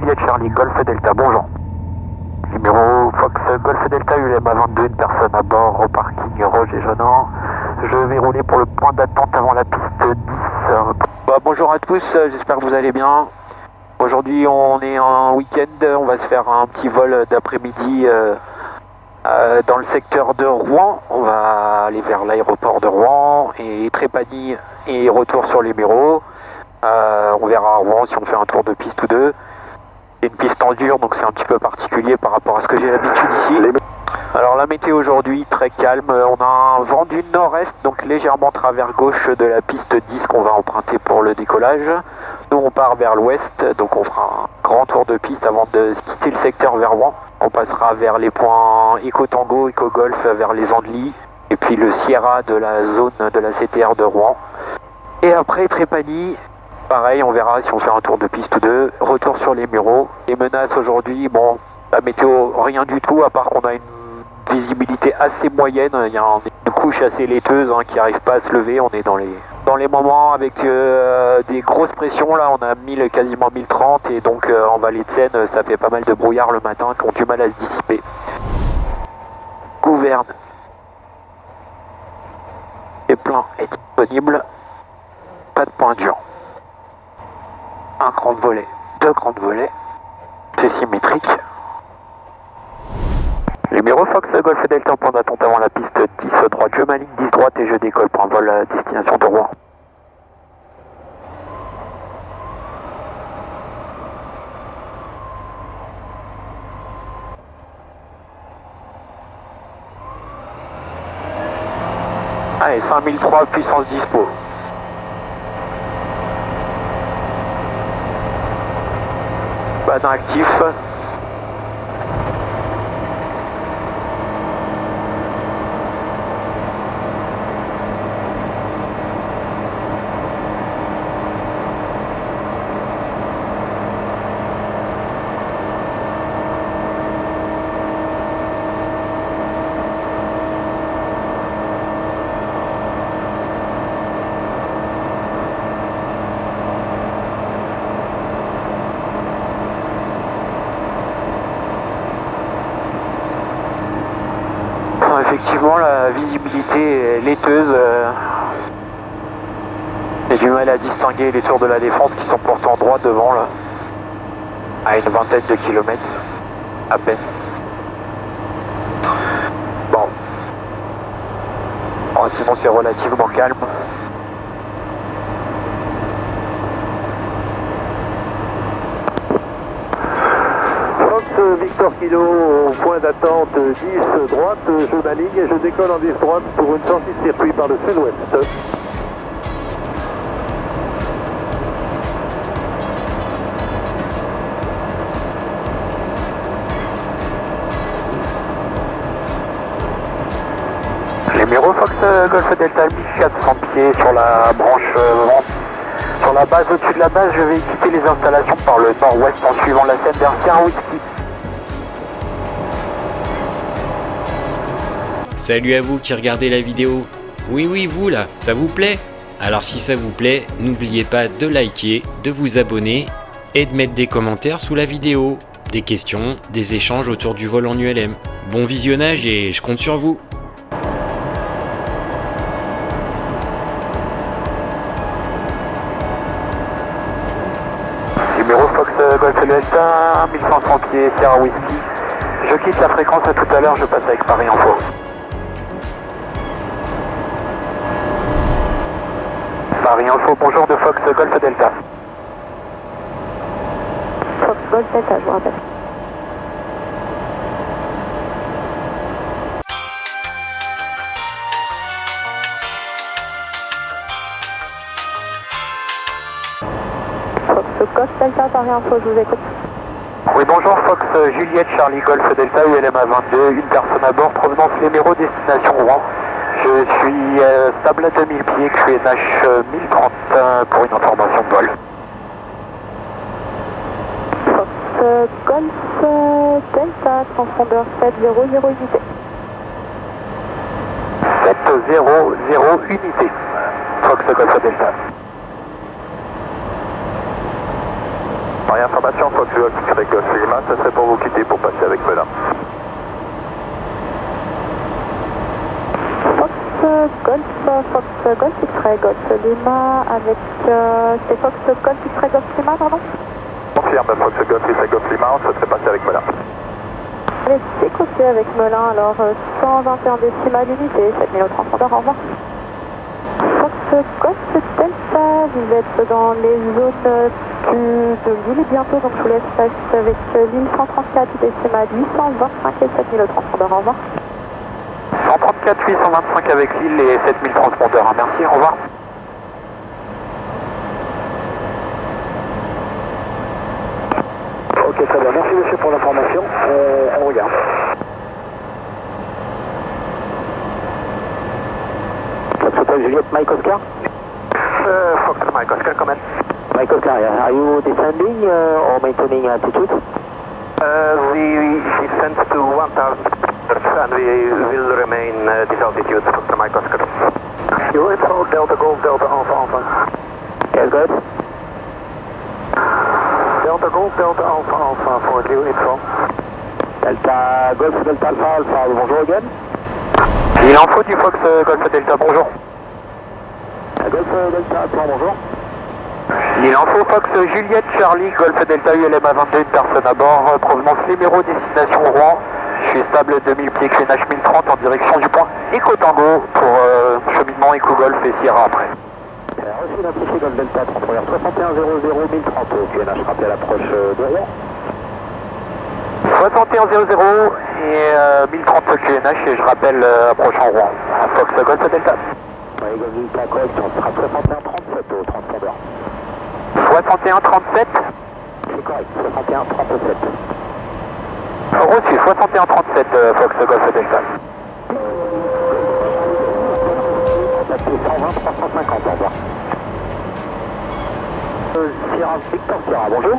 Juliette Charlie Golf Delta, bonjour. Numéro Fox Golf Delta ULM à 22, une personne à bord au parking Roger et Jeunant. Je vais rouler pour le point d'attente avant la piste 10. Bonjour à tous, j'espère que vous allez bien. Aujourd'hui on est en week-end, on va se faire un petit vol d'après-midi dans le secteur de Rouen. On va aller vers l'aéroport de Rouen et Trépani et retour sur les Méros. On verra à Rouen si on fait un tour de piste ou deux. C'est une piste en dur, donc c'est un petit peu particulier par rapport à ce que j'ai l'habitude ici. Alors la météo aujourd'hui, très calme. On a un vent du nord-est, donc légèrement travers gauche de la piste 10 qu'on va emprunter pour le décollage. Nous on part vers l'ouest, donc on fera un grand tour de piste avant de quitter le secteur vers Rouen. On passera vers les points Eco-Tango, Eco-Golf, vers les Andelys, et puis le Sierra de la zone de la CTR de Rouen. Et après Trépani, pareil, on verra si on fait un tour de piste ou deux. Retour sur les Mureaux. Les menaces aujourd'hui, bon, la météo, rien du tout, à part qu'on a une visibilité assez moyenne. Il y a une couche assez laiteuse qui n'arrive pas à se lever. On est dans les moments avec des grosses pressions. Là, on a quasiment 1030 et donc en vallée de Seine, ça fait pas mal de brouillard le matin qui ont du mal à se dissiper. Gouverne. Et plein est disponible. Pas de point dur. Un grand de volet, deux grands de volet. C'est symétrique. Numéro Fox Golf Delta en point d'attente avant la piste 10 droite. Je m'aligne 10 droite et je décolle pour un vol à destination de Rouen. Allez, 5003 puissance dispo. Badin actif. Effectivement, la visibilité est laiteuse. J'ai du mal à distinguer les tours de la Défense qui sont pourtant droit devant, là, à une vingtaine de kilomètres, à peine. Bon. Sinon, c'est relativement calme. Victor Kilo au point d'attente 10 droite, je m'aligne et je décolle en 10 droite pour une sortie de circuit par le sud-ouest. Numéro Fox Golf Delta 1400 pieds sur la branche vent. Sur la base, au-dessus de la base, je vais quitter les installations par le nord-ouest en suivant la Seine vers Sierra Whisky. Salut à vous qui regardez la vidéo. Oui, vous là, ça vous plaît? Alors si ça vous plaît, n'oubliez pas de liker, de vous abonner et de mettre des commentaires sous la vidéo. Des questions, des échanges autour du vol en ULM. Bon visionnage et je compte sur vous. Numéro Fox Golf Delta, 1500 pieds, Sierra Whisky. Je quitte la fréquence, à tout à l'heure, je passe avec Paris Info. Paris Info, bonjour de Fox Golf Delta. Fox Golf Delta, je vous rappelle. Fox Golf Delta, Paris Info, je vous écoute. Oui, bonjour Fox Juliette Charlie Golf Delta ULM à 22, une personne à bord, provenance Les Méros, destination Rouen. Je suis stable à 2000 pieds, QNH 1030 pour une information de vol. Fox Golf Delta, transpondeur 700 unité. 700 unité. Fox Golf Delta. Réinformation, Fox Golf X-Ray Golf Lima, ça serait pour vous quitter pour passer avec Melun. Fox Golf X-Ray Golf Lima avec... c'est Fox Golf X-Ray Golf Lima, pardon? Confirme, Fox Golf X-Ray Golf Lima, ça serait passé avec Melun. Allez, c'est copié avec Melun, alors 121 décimales unité, 7000 au transpondeur, au revoir. Fox Golf Delta, vous êtes dans les zones de l'île bientôt, donc je vous laisse passer avec l'île 134 décimales 825 et 7000 au transpondeur, au revoir. 134 825 avec l'île et 7000 transpondeurs. Merci, au revoir. Ok, très bien. Merci monsieur pour l'information. On regarde. Fox Hotel Juliette, Mike Oscar. Fox Mike Oscar, comment? Mike Oscar, are you descending or maintaining altitude? We descend to 1000 and we will remain this altitude, Fox Mike Oscar. You info Delta Golf Delta Alpha Alpha. Yes, good. Delta Golf Delta Alpha Alpha for you info. Delta Golf Delta Alpha Alpha, bonjour again. Il en faut du Fox Golf Delta, bonjour. Golf Delta Alpha, bonjour. Il en faut Fox Juliette Charlie Golf Delta ULMA 22, une personne à bord, provenance Léméro, destination Rouen. Je suis stable 2000 pieds QNH 1030 en direction du point Eco Tango pour cheminement Eco Golf et Sierra après. Reçu identifié Golf Delta, transpondeur 6100 1030 au QNH, rappel à l'approche de Rouen. 6100 et 1030 QNH et je rappelle approche en Rouen. Fox Golf Delta. Oui, Golf Delta correct, on sera 6137 au transpondeur. 6137. C'est correct, 6137. Reçu, 6137 Fox Golf Delta. Contacté 120 350, au revoir. Sierra Victor Sierra, bonjour.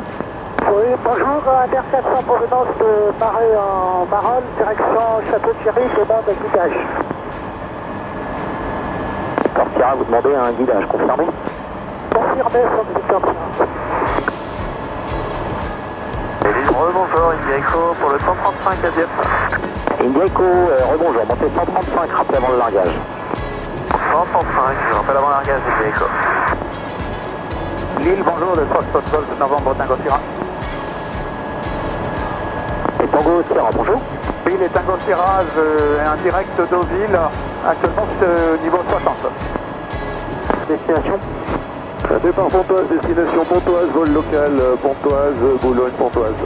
Oui, bonjour, interception provenance de Marais en Baronne, direction Château-Thierry, demande un guidage. Victor Sierra, vous demandez un guidage, confirmé? Confirmé, Fox Victor. Rebonjour, India Echo pour le 135 à Dieppe. India Echo, rebonjour, montez 135, rappelez avant le largage. 135, je rappelle avant l'arrivée India Echo. Lille, bonjour, le Fox Golf Novembre Tango Sierra. Et Tango Sierra, bonjour. Oui, les Tango Sierra, un direct d'Auville, actuellement c'est niveau 60. Destination? Départ Pontoise, destination Pontoise, vol local Pontoise, Boulogne-Pontoise.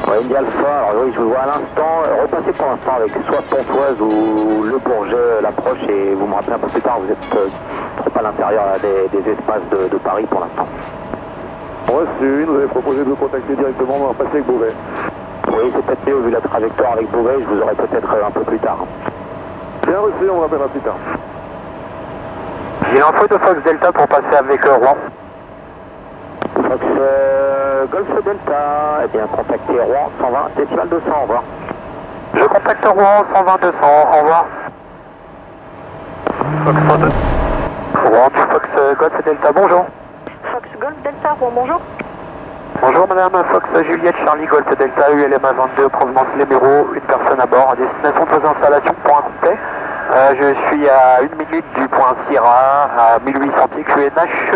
Ouais, India Alpha, alors oui, je vous vois à l'instant, repassez pour l'instant avec soit Pontoise ou Le Bourget, l'approche, et vous me rappelez un peu plus tard, vous êtes trop à l'intérieur des espaces de Paris pour l'instant. Reçu, il nous avait proposé de vous contacter directement, on va passer avec Beauvais. Oui, c'est peut-être mieux vu la trajectoire avec Beauvais, je vous aurai peut-être un peu plus tard. Bien reçu, on rappellera plus tard. Il en faut de Fox Delta pour passer avec Rouen. Fox Golf Delta, eh bien contactez Rouen 120 décimales 200, au revoir. Je contacte Rouen 120 200, au revoir. Fox 102. Rouen du Fox Golf Delta, bonjour. Fox Golf Delta, Rouen, bonjour. Bonjour madame, Fox Juliette Charlie Golf Delta ULMA 22, provenance Léméro, une personne à bord, à destination de vos installations, point complet. Je suis à 1 minute du point Sierra, à 1800 pieds QNH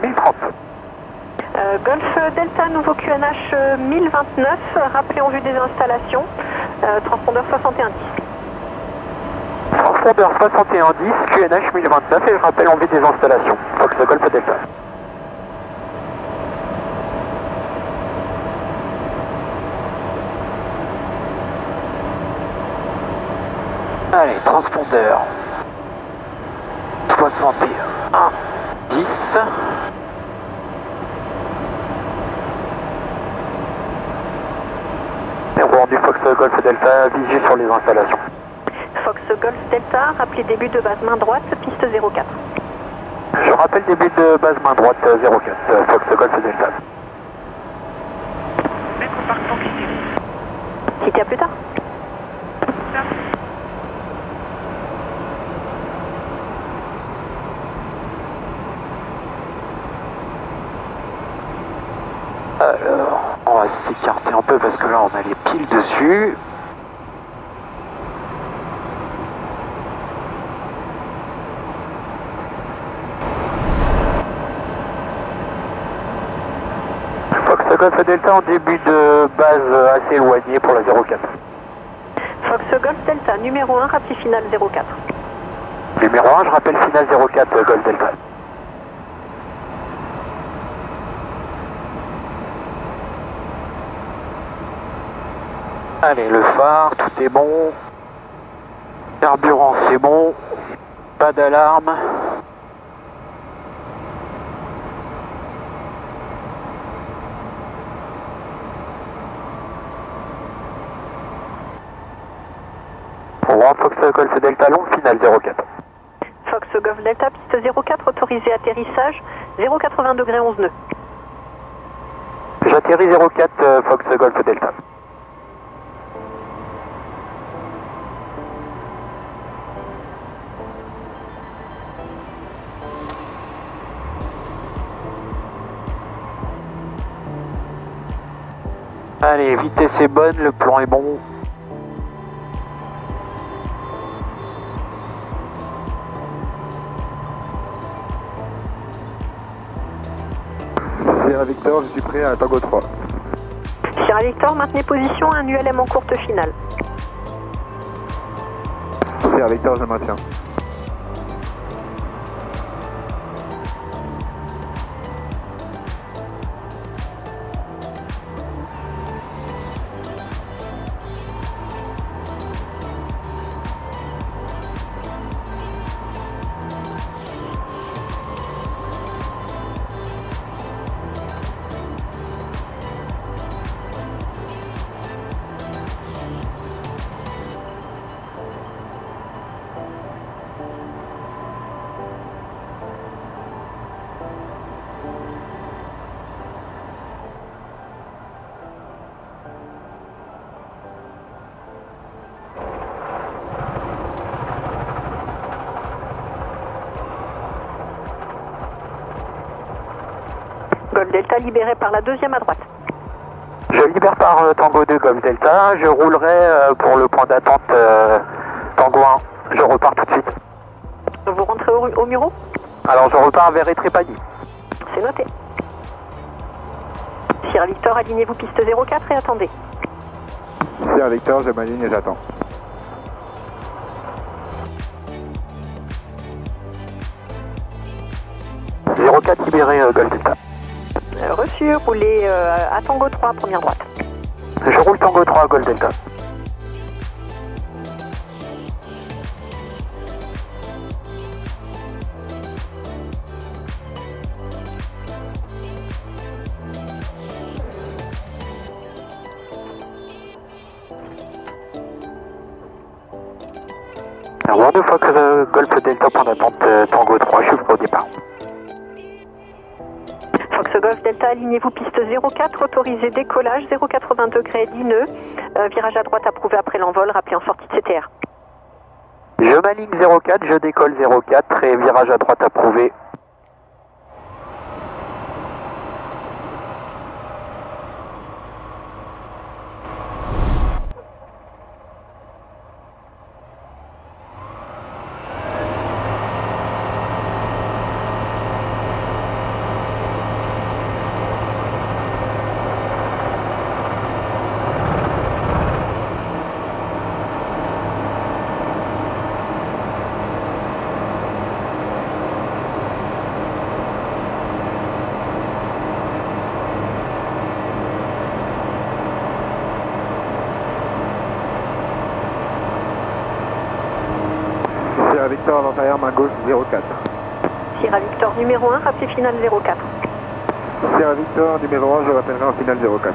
1030. Golf Delta, nouveau QNH 1029, rappelé en vue des installations, transpondeur 6110. Transpondeur 6110, QNH 1029 et je rappelle en vue des installations. Fox Golf Delta. Allez, transpondeur 61 10. Et Rouen du Fox Golf Delta, visu sur les installations. Fox Golf Delta, rappelé début de base main droite, piste 04. Je rappelle début de base main droite 04, Fox Golf Delta. Maître partant, quittez-vous. Quittez à plus tard. Alors, on va s'écarter un peu parce que là on a les piles dessus. Fox Golf Delta en début de base assez éloigné pour la 04. Fox Golf Delta, numéro 1, rappel final 04. Numéro 1, je rappelle final 04 Golf Delta. Allez, le phare, tout est bon. Carburant, c'est bon. Pas d'alarme. Rouen Fox Golf Delta long, final 04. Fox Golf Delta, piste 04, autorisé atterrissage 080 degrés 11 nœuds. J'atterris 04 Fox Golf Delta. Allez, vitesse est bonne, le plan est bon. Sierra Victor, je suis prêt à Tango 3. Sierra Victor, maintenez position, un ULM en courte finale. Sierra Victor, je maintiens. Golf Delta libéré par la deuxième à droite. Je libère par Tango 2 Golf Delta, je roulerai pour le point d'attente Tango 1. Je repars tout de suite. Vous rentrez au Muro? Alors je repars vers Étrépagny. C'est noté. Sierra Victor, alignez-vous piste 04 et attendez. Sierra Victor, je m'aligne et j'attends. – 04 libéré Golf Delta. Reçu, roulez à Tango 3, première droite. Je roule Tango 3 Golf Delta. Rouen 2 Fox Golf Delta, point d'attente Tango 3, je suis au départ. Fox Golf Delta, alignez-vous piste 04, autorisé décollage 080 degrés 10 nœuds, virage à droite approuvé après l'envol, rappelé en sortie de CTR. Je m'aligne 04, je décolle 04 et virage à droite approuvé. Sierra Victor à l'intérieur, main gauche 04. Sierra Victor, numéro 1, rappelé final 04. Sierra Victor, numéro 1, je rappellerai en finale 04.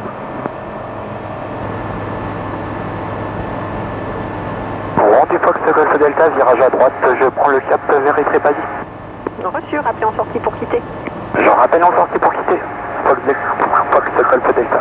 Rouen du Fox Golf Delta, virage à droite, je prends le cap vers Étrépagny. Reçu, rappelé en sortie pour quitter. Je rappelle en sortie pour quitter. Fox Golf Delta.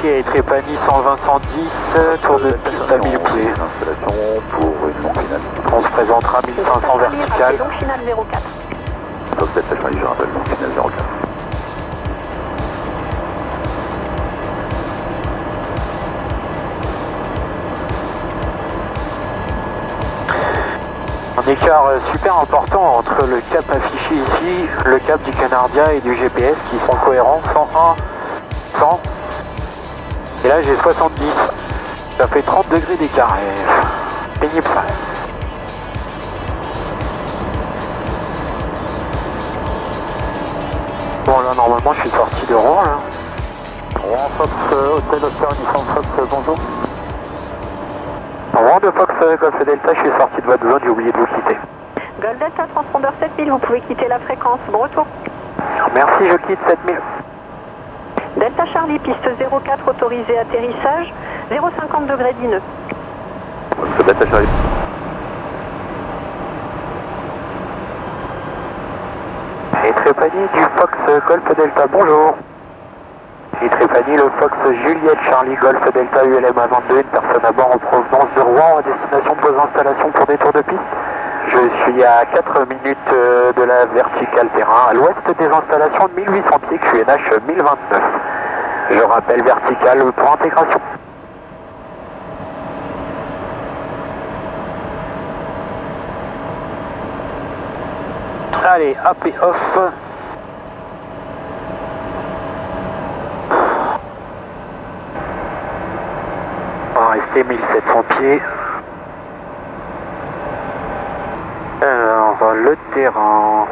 à Trépani 120-110, tour de piste à 1000 pieds. Installation pour une longue finale. On se présentera 1500 verticales. Donc finale 04. Sauf Delta Charlie, je rappelle, longue finale 04. Un écart super important entre le cap affiché ici, le cap du Canardia et du GPS qui sont cohérents, 101, 100. Et là j'ai 70. Ça fait 30 degrés d'écart. Pénible ça. Bon là normalement je suis sorti de Rouen là. Rouen Fox, Hôtel Oscar Uniform Fox, bonjour. Rouen de Fox, Golf Delta, je suis sorti de votre zone, j'ai oublié de vous quitter. Golf Delta, transpondeur 7000, vous pouvez quitter la fréquence. Bon retour. Merci, je quitte 7000. Delta Charlie, piste 04, autorisé atterrissage, 0,50 degrés d'ineux. Fox Delta Charlie. Et Trépani du Fox Golf Delta, bonjour. Et Trépani, le Fox Juliette Charlie Golf Delta ULM à 22, une personne à bord en provenance de Rouen à destination de vos installations pour des tours de piste. Je suis à 4 minutes de la verticale terrain, à l'ouest des installations de 1800 pieds, QNH 1029. Je rappelle verticale pour intégration. Allez, AP off. On va rester 1700 pieds. Alors, le terrain.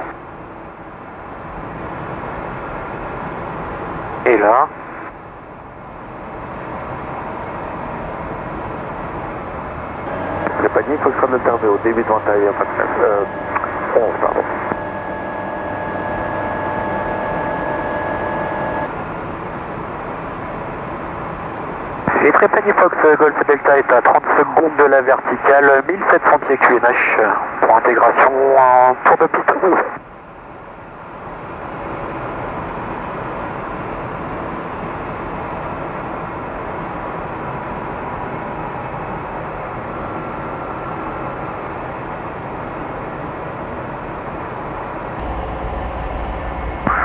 Et là. Trépani, Foxtrot Delta VO, début de vente aérien, 11, pardon. Et Trépani Fox Golf Delta est à 30 secondes de la verticale, 1700 pieds QNH pour intégration en tour de piste 11.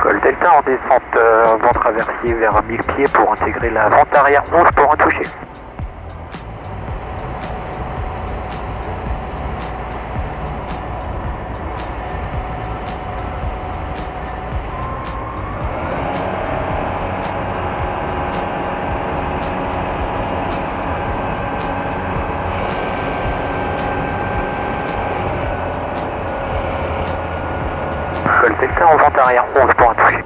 Golf Delta en descente, vent traversier vers 1000 pieds pour intégrer la vente arrière 11 pour un toucher. Golf Delta en vente arrière 11 pour un toucher.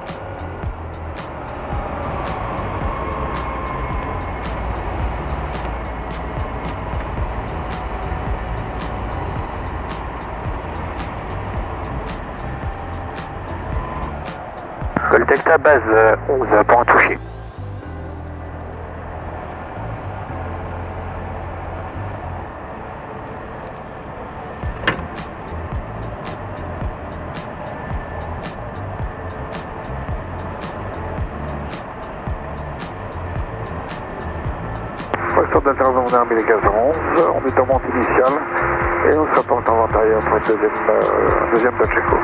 Golf Delta base 11 pour un toucher. Foxtrot Delta November 1511, on est en monte initiale et on se rapporte en vente arrière pour un deuxième Pacheco.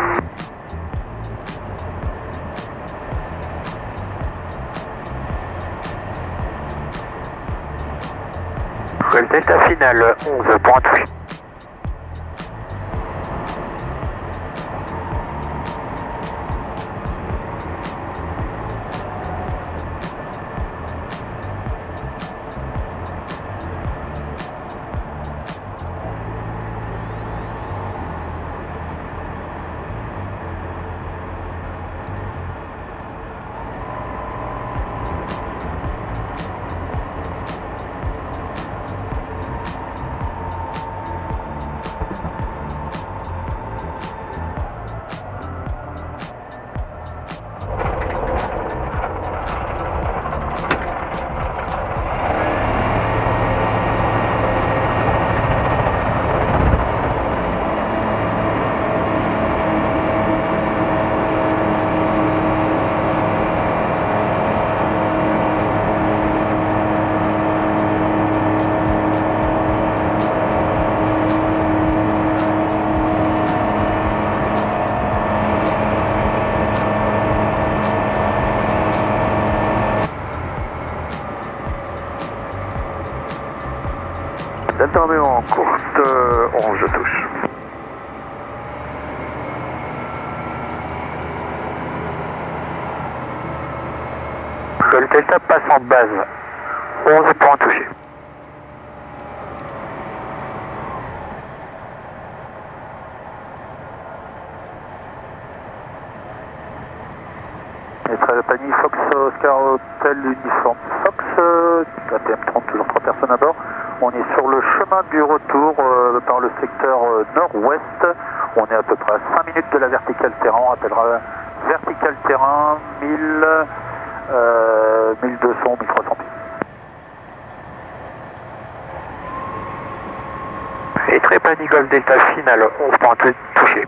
Golf Delta finale 11 pour un toucher. Delta Romeo en courte, 11 je touche. Golf Delta passe en base, 11 points touchés. Trépani, Fox, Oscar Hotel, Uniforme Fox, ATM 30, toujours 3 personnes à bord. On est sur le chemin du retour par le secteur nord-ouest. On est à peu près à 5 minutes de la verticale terrain. On appellera verticale terrain 1200, 1300 pieds. Et Trépani Golf Delta final, 11 points touchés.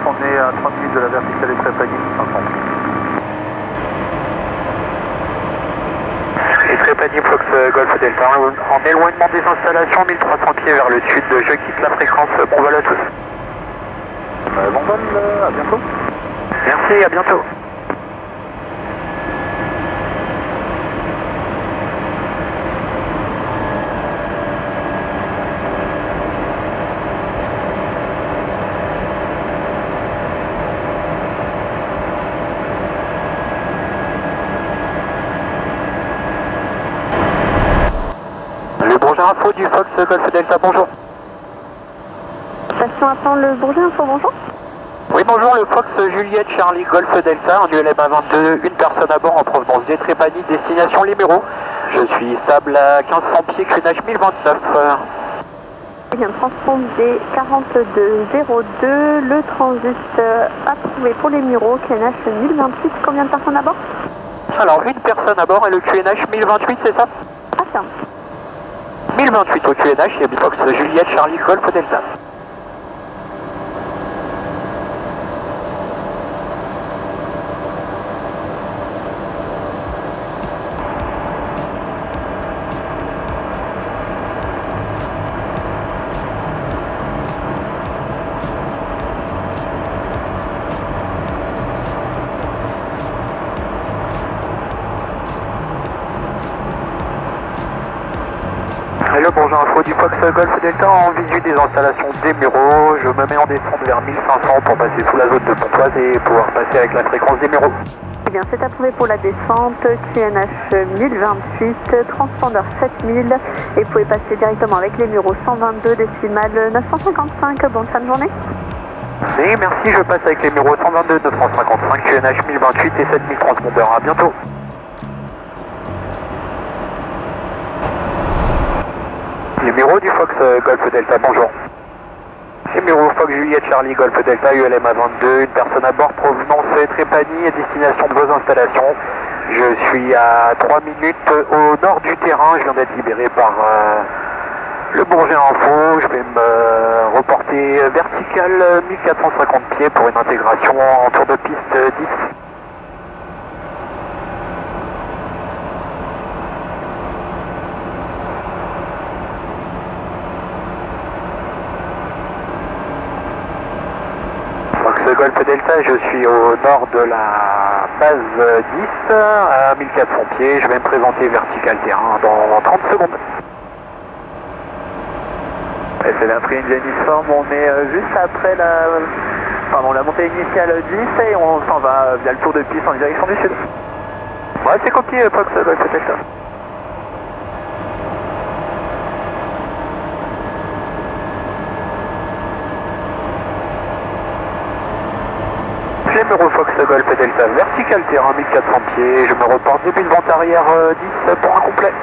On est à 30 minutes de la verticale et Trépani, 500. Et Trépani Fox Golf Delta en éloignement des installations, 1300 pieds vers le sud. Je quitte la fréquence, bon vol à tous. Bon vol, à bientôt. Merci, à bientôt. Le Bourget Info du Fox Golf Delta, bonjour. Station attend le Bourget Info, bonjour. Oui, bonjour, le Fox Juliette Charlie Golf Delta, en ULM A22, une personne à bord en provenance des Trépani, destination Liméro. Je suis stable à 1500 pieds, QNH 1029. Eh bien, transpondé 4202, le transit approuvé pour les Mureaux, QNH 1028, combien de personnes à bord? Alors, une personne à bord et le QNH 1028, c'est ça? Affirme. 1028 au QNH et Fox Juliette Charlie Golf Delta. Le Bourget Info du Fox Golf Delta en visu des installations des Mureaux. Je me mets en descente vers 1500 pour passer sous la zone de Pontoise et pouvoir passer avec la fréquence des Mureaux. Eh bien, c'est approuvé pour la descente, QNH 1028, transpondeur 7000, et vous pouvez passer directement avec les Mureaux 122, décimale 955. Bonne fin de journée. Et merci, je passe avec les Mureaux 122, 955, QNH 1028 et 7000 transpondeurs. À bientôt. Les Mureaux du Fox Golf Delta, bonjour. Les Mureaux Fox Juliette Charlie Golf Delta, ULM A22, une personne à bord, provenance Trépani et destination de vos installations. Je suis à 3 minutes au nord du terrain, je viens d'être libéré par le Bourget Info. Je vais me reporter vertical 1450 pieds pour une intégration en tour de piste 10. Golf Delta, je suis au nord de la base 10 à 1400 pieds. Je vais me présenter vertical terrain dans 30 secondes. C'est la prise uniforme, on est juste après la montée initiale 10 et on s'en va via le tour de piste en direction du sud. Ouais, c'est copié, Fox Golf Delta. Numéro Fox Golf Delta, vertical terrain 1400 pieds, je me reporte début de vente arrière 10 pour un complet.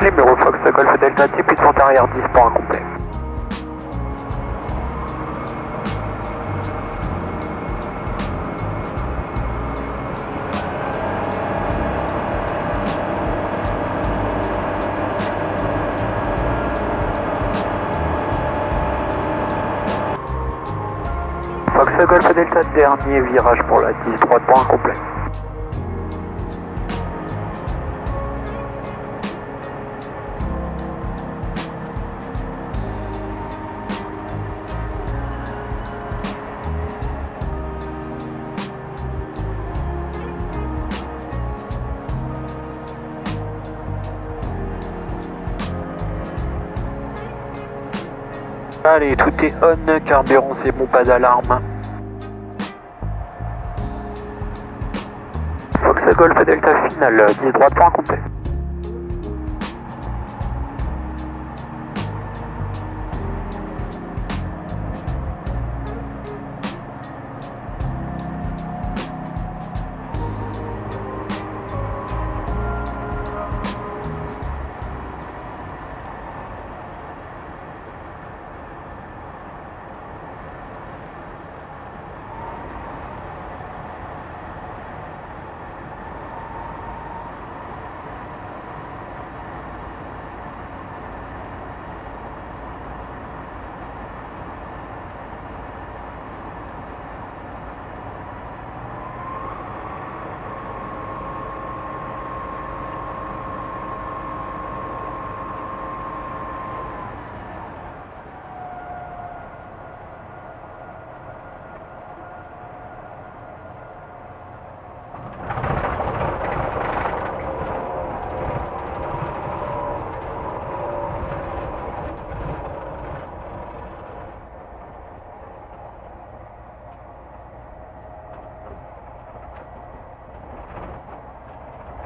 Numéro Fox Golf Delta, début de vente arrière 10 pour un complet. Fox Golf Delta, dernier virage pour la 10 droite pour un complet. Allez, tout est on, carburant c'est bon, pas d'alarme. Fox Golf Delta final, 10 droite pour un complet.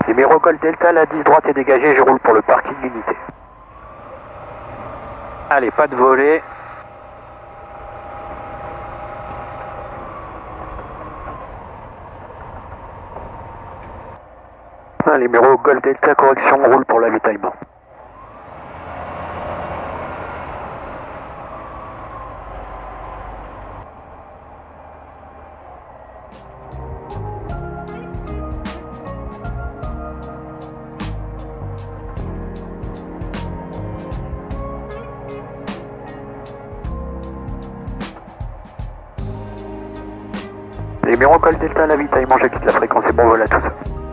Numéro Golf Delta, la 10 droite est dégagée, je roule pour le parking unité. Allez, pas de volet. Numéro Golf Delta, correction, roule pour l'avitaillement. Numéro Golf Delta, l'avitaillement, je quitte la fréquence et bon vol à tous.